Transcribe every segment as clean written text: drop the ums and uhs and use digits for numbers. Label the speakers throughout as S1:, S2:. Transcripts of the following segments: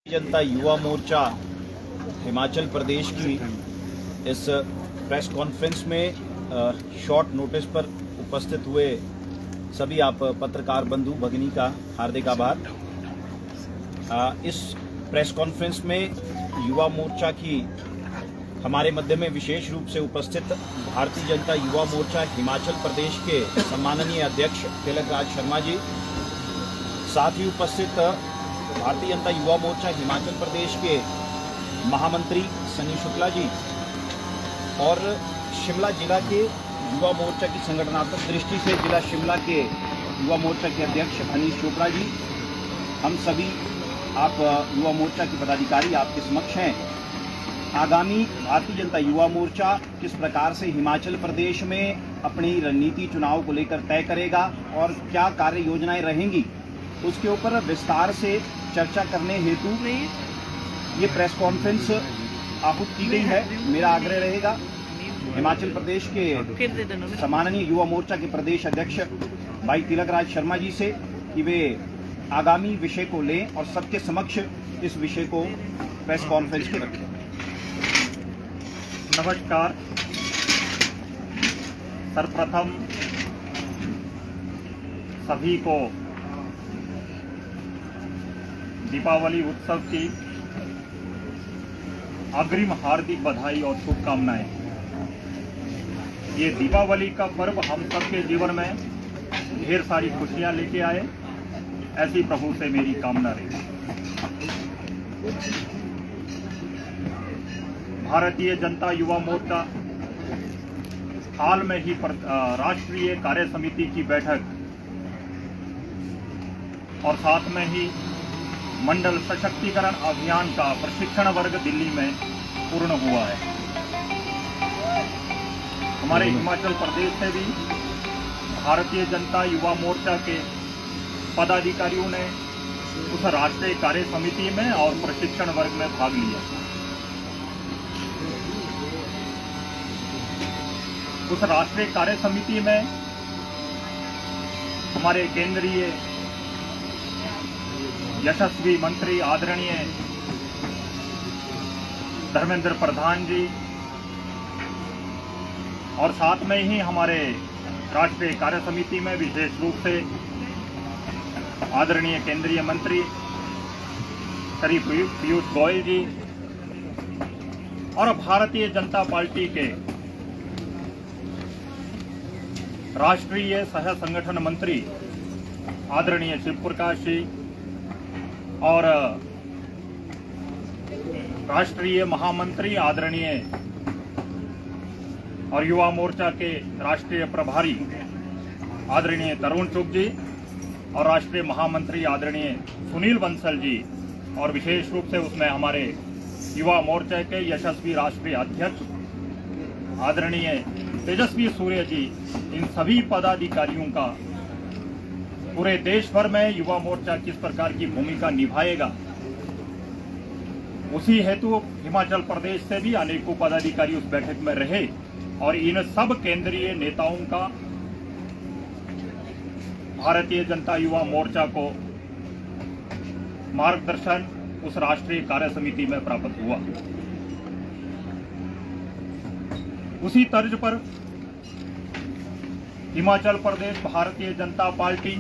S1: जनता युवा मोर्चा हिमाचल प्रदेश की इस press conference में शॉर्ट नोटिस पर उपस्थित हुए सभी आप पत्रकार बंधु भगिनी का हार्दिक आभार। इस प्रेस कॉन्फ्रेंस में युवा मोर्चा की हमारे मध्य में विशेष रूप से उपस्थित भारतीय जनता युवा मोर्चा हिमाचल प्रदेश के सम्माननीय अध्यक्ष तिलकराज शर्मा जी, साथ ही उपस्थित भारतीय जनता युवा मोर्चा हिमाचल प्रदेश के महामंत्री सनी शुक्ला जी और शिमला जिला के युवा मोर्चा की संगठनात्मक दृष्टि से जिला शिमला के युवा मोर्चा के अध्यक्ष अनीश चोपड़ा जी, हम सभी आप युवा मोर्चा के पदाधिकारी आपके समक्ष हैं। आगामी भारतीय जनता युवा मोर्चा किस प्रकार से हिमाचल प्रदेश में अपनी रणनीति चुनाव को लेकर तय करेगा और क्या कार्य योजनाएं रहेंगी, उसके ऊपर विस्तार से चर्चा करने हेतु ये प्रेस कॉन्फ्रेंस आहूत की गई है। मेरा आग्रह रहेगा हिमाचल प्रदेश के सम्माननीय युवा मोर्चा के प्रदेश अध्यक्ष भाई तिलकराज शर्मा जी से कि वे आगामी विषय को लें और सबके समक्ष इस विषय को प्रेस कॉन्फ्रेंस के रखें।
S2: नमस्कार। सर्वप्रथम सभी को दीपावली उत्सव की अग्रिम हार्दिक बधाई और शुभकामनाएं। ये दीपावली का पर्व हम सबके जीवन में ढेर सारी खुशियां लेके आए, ऐसी प्रभु से मेरी कामना रही। भारतीय जनता युवा मोर्चा हाल में ही राष्ट्रीय कार्य समिति की बैठक और साथ में ही मंडल सशक्तिकरण अभियान का प्रशिक्षण वर्ग दिल्ली में पूर्ण हुआ है। हमारे हिमाचल प्रदेश से भी भारतीय जनता युवा मोर्चा के पदाधिकारियों ने उस राष्ट्रीय कार्य समिति में और प्रशिक्षण वर्ग में भाग लिया। उस राष्ट्रीय कार्य समिति में हमारे केंद्रीय यशस्वी मंत्री आदरणीय धर्मेंद्र प्रधान जी और साथ में ही हमारे राष्ट्रीय कार्य समिति में विशेष रूप से आदरणीय केंद्रीय मंत्री श्री पीयूष गोयल जी और भारतीय जनता पार्टी के राष्ट्रीय सह संगठन मंत्री आदरणीय शिव प्रकाश जी और राष्ट्रीय महामंत्री आदरणीय और युवा मोर्चा के राष्ट्रीय प्रभारी आदरणीय तरुण चुग जी और राष्ट्रीय महामंत्री आदरणीय सुनील बंसल जी और विशेष रूप से उसमें हमारे युवा मोर्चा के यशस्वी राष्ट्रीय अध्यक्ष आदरणीय तेजस्वी सूर्य जी, इन सभी पदाधिकारियों का पूरे देश भर में युवा मोर्चा किस प्रकार की भूमिका निभाएगा, उसी हेतु हिमाचल प्रदेश से भी अनेकों पदाधिकारी उस बैठक में रहे और इन सब केंद्रीय नेताओं का भारतीय जनता युवा मोर्चा को मार्गदर्शन उस राष्ट्रीय कार्य समिति में प्राप्त हुआ। उसी तर्ज पर हिमाचल प्रदेश भारतीय जनता पार्टी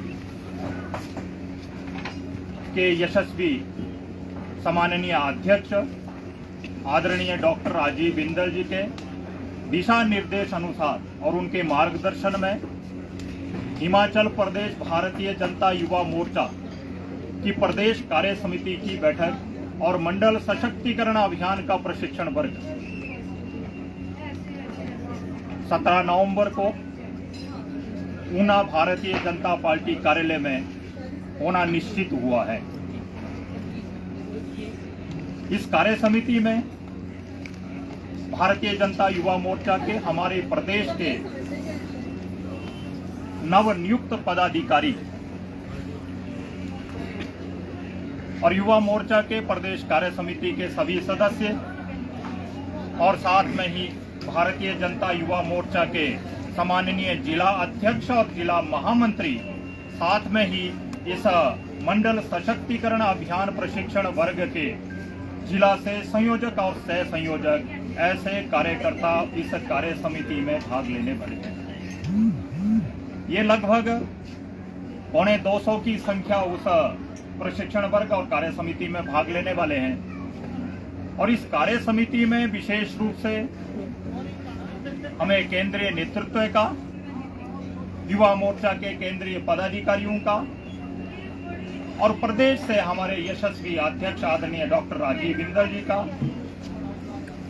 S2: के यशस्वी सम्माननीय अध्यक्ष आदरणीय डॉक्टर राजीव बिंदल जी के दिशा निर्देश अनुसार और उनके मार्गदर्शन में हिमाचल प्रदेश भारतीय जनता युवा मोर्चा की प्रदेश कार्य समिति की बैठक और मंडल सशक्तिकरण अभियान का प्रशिक्षण वर्ग 17 नवंबर को ऊना भारतीय जनता पार्टी कार्यालय में होना निश्चित हुआ है। इस कार्य समिति में भारतीय जनता युवा मोर्चा के हमारे प्रदेश के नवनियुक्त पदाधिकारी और युवा मोर्चा के प्रदेश कार्य समिति के सभी सदस्य और साथ में ही भारतीय जनता युवा मोर्चा के सम्माननीय जिला अध्यक्ष और जिला महामंत्री, साथ में ही इस मंडल सशक्तिकरण अभियान प्रशिक्षण वर्ग के जिला से संयोजक और सह संयोजक ऐसे कार्यकर्ता इस कार्य समिति में भाग लेने वाले हैं। ये लगभग 250 की संख्या उस प्रशिक्षण वर्ग और कार्य समिति में भाग लेने वाले हैं। और इस कार्य समिति में विशेष रूप से हमें केंद्रीय नेतृत्व का, युवा मोर्चा के केंद्रीय पदाधिकारियों का और प्रदेश से हमारे यशस्वी अध्यक्ष आदरणीय डॉक्टर राजीव बिंदल जी का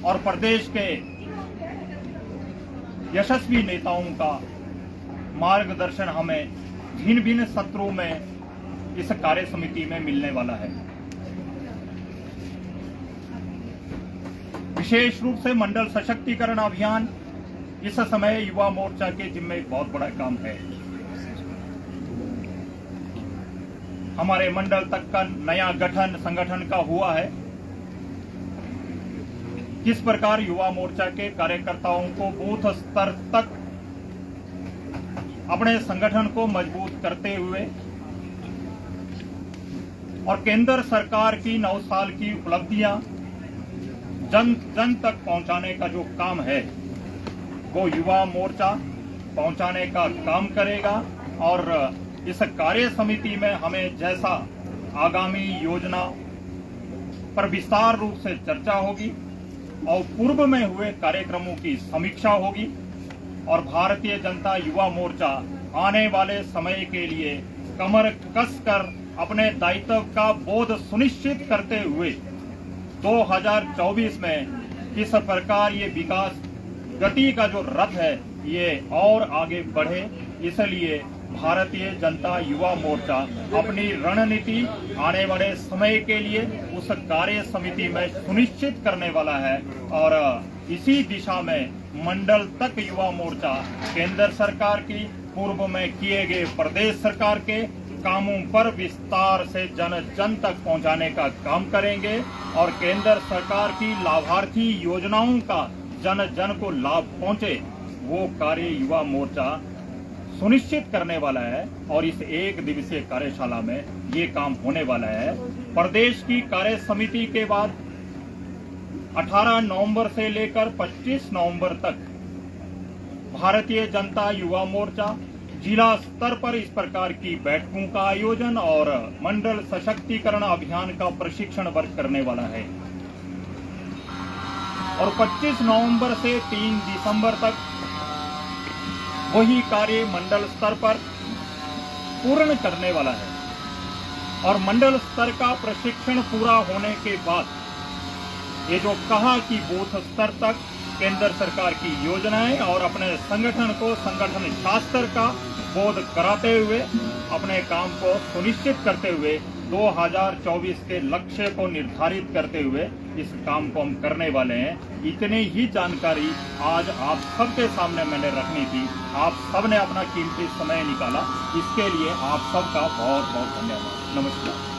S2: और प्रदेश के यशस्वी नेताओं का मार्गदर्शन हमें भिन्न भिन्न सत्रों में इस कार्य समिति में मिलने वाला है। विशेष रूप से मंडल सशक्तिकरण अभियान इस समय युवा मोर्चा के जिम्मे एक बहुत बड़ा काम है। हमारे मंडल तक का नया गठन संगठन का हुआ है। किस प्रकार युवा मोर्चा के कार्यकर्ताओं को बूथ स्तर तक अपने संगठन को मजबूत करते हुए और केंद्र सरकार की 9 साल की उपलब्धियां जन जन तक पहुंचाने का जो काम है वो युवा मोर्चा पहुंचाने का काम करेगा। और इस कार्य समिति में हमें जैसा आगामी योजना पर विस्तार रूप से चर्चा होगी और पूर्व में हुए कार्यक्रमों की समीक्षा होगी और भारतीय जनता युवा मोर्चा आने वाले समय के लिए कमर कसकर अपने दायित्व का बोध सुनिश्चित करते हुए 2024 में किस प्रकार ये विकास गति का जो रथ है ये और आगे बढ़े, इसलिए भारतीय जनता युवा मोर्चा अपनी रणनीति आने वाले समय के लिए उस कार्य समिति में सुनिश्चित करने वाला है। और इसी दिशा में मंडल तक युवा मोर्चा केंद्र सरकार की पूर्व में किए गए प्रदेश सरकार के कामों पर विस्तार से जन जन तक पहुंचाने का काम करेंगे और केंद्र सरकार की लाभार्थी योजनाओं का जन जन को लाभ पहुंचे वो कार्य युवा मोर्चा सुनिश्चित करने वाला है। और इस एक दिवसीय कार्यशाला में ये काम होने वाला है। प्रदेश की कार्य समिति के बाद 18 नवंबर से लेकर 25 नवंबर तक भारतीय जनता युवा मोर्चा जिला स्तर पर इस प्रकार की बैठकों का आयोजन और मंडल सशक्तिकरण अभियान का प्रशिक्षण वर्ग करने वाला है। और 25 नवंबर से 3 दिसंबर तक वही कार्य मंडल स्तर पर पूर्ण करने वाला है। और मंडल स्तर का प्रशिक्षण पूरा होने के बाद ये जो कहा कि बूथ स्तर तक केंद्र सरकार की योजनाएं और अपने संगठन को संगठन शास्त्र का बोध कराते हुए अपने काम को सुनिश्चित करते हुए 2024 के लक्ष्य को निर्धारित करते हुए इस काम को हम करने वाले हैं। इतनी ही जानकारी आज आप सबके सामने मैंने रखनी थी। आप सबने अपना कीमती समय निकाला, इसके लिए आप सबका बहुत बहुत धन्यवाद। नमस्कार।